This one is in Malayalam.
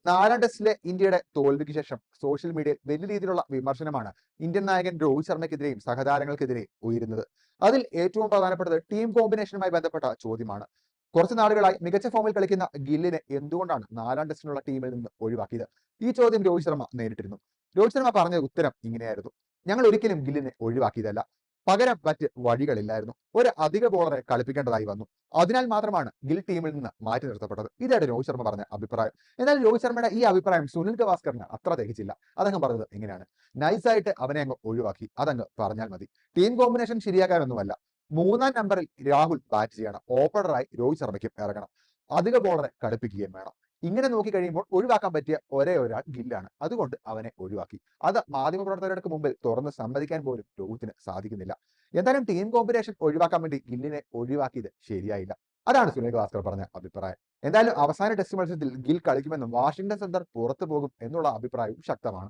നാലാം ടെസ്റ്റിലെ ഇന്ത്യയുടെ തോൽവിക്ക് ശേഷം സോഷ്യൽ മീഡിയയിൽ വലിയ രീതിയിലുള്ള വിമർശനമാണ് ഇന്ത്യൻ നായകൻ രോഹിത് ശർമ്മയ്ക്കെതിരെയും സഹതാരങ്ങൾക്കെതിരെ ഉയരുന്നത്. അതിൽ ഏറ്റവും പ്രധാനപ്പെട്ടത് ടീം കോമ്പിനേഷനുമായി ബന്ധപ്പെട്ട ചോദ്യമാണ്. കുറച്ച് നാളുകളായി മികച്ച ഫോമിൽ കളിക്കുന്ന ഗില്ലിനെ എന്തുകൊണ്ടാണ് നാലാം ടെസ്റ്റിനുള്ള ടീമിൽ നിന്ന് ഒഴിവാക്കിയത്? ഈ ചോദ്യം രോഹിത് ശർമ്മ നേരിട്ടിരുന്നു. രോഹിത് ശർമ്മ പറഞ്ഞ ഉത്തരം ഇങ്ങനെയായിരുന്നു: ഞങ്ങൾ ഒരിക്കലും ഗില്ലിനെ ഒഴിവാക്കിയതല്ല, പകരം മറ്റ് വഴികളില്ലായിരുന്നു. ഒരു അധിക ബോളറെ കളിപ്പിക്കേണ്ടതായി വന്നു. അതിനാൽ മാത്രമാണ് ഗിൽ ടീമിൽ നിന്ന് മാറ്റി നിർത്തപ്പെട്ടത്. ഇതാണ് രോഹിത് ശർമ്മ പറഞ്ഞ അഭിപ്രായം. എന്നാൽ രോഹിത് ശർമ്മയുടെ ഈ അഭിപ്രായം സുനിൽ ഗവാസ്കറിന് അത്ര ദഹിച്ചില്ല. അദ്ദേഹം പറഞ്ഞത് എങ്ങനെയാണ്: നൈസായിട്ട് അവനെ അങ്ങ് ഒഴിവാക്കി, അതങ്ങ് പറഞ്ഞാൽ മതി. ടീം കോമ്പിനേഷൻ ശരിയാക്കാനൊന്നുമല്ല. മൂന്നാം നമ്പറിൽ രാഹുൽ ബാറ്റ് ചെയ്യണം, ഓപ്പണറായി രോഹിത് ശർമ്മയ്ക്കും ഇറങ്ങണം, അധിക ബോളറെ കളിപ്പിക്കുകയും വേണം. ഇങ്ങനെ നോക്കി കഴിയുമ്പോൾ ഒഴിവാക്കാൻ പറ്റിയ ഒരേ ഒരാൾ ഗില്ലാണ്. അതുകൊണ്ട് അവനെ ഒഴിവാക്കി. അത് മാധ്യമപ്രവർത്തകർക്ക് മുമ്പിൽ തുറന്ന് സമ്മതിക്കാൻ പോലും രോഹിത്തിന് സാധിക്കുന്നില്ല. എന്തായാലും ടീം കോമ്പിനേഷൻ ഒഴിവാക്കാൻ വേണ്ടി ഗില്ലിനെ ഒഴിവാക്കിയത് ശരിയായില്ല. അതാണ് സുനിൽ ഗവാസ്കർ പറഞ്ഞ അഭിപ്രായം. എന്തായാലും അവസാന ടെസ്റ്റ് മത്സരത്തിൽ ഗിൽ കളിക്കുമെന്നും വാഷിംഗ്ടൺ സുന്ദർ പുറത്തു പോകും എന്നുള്ള അഭിപ്രായവും ശക്തമാണ്.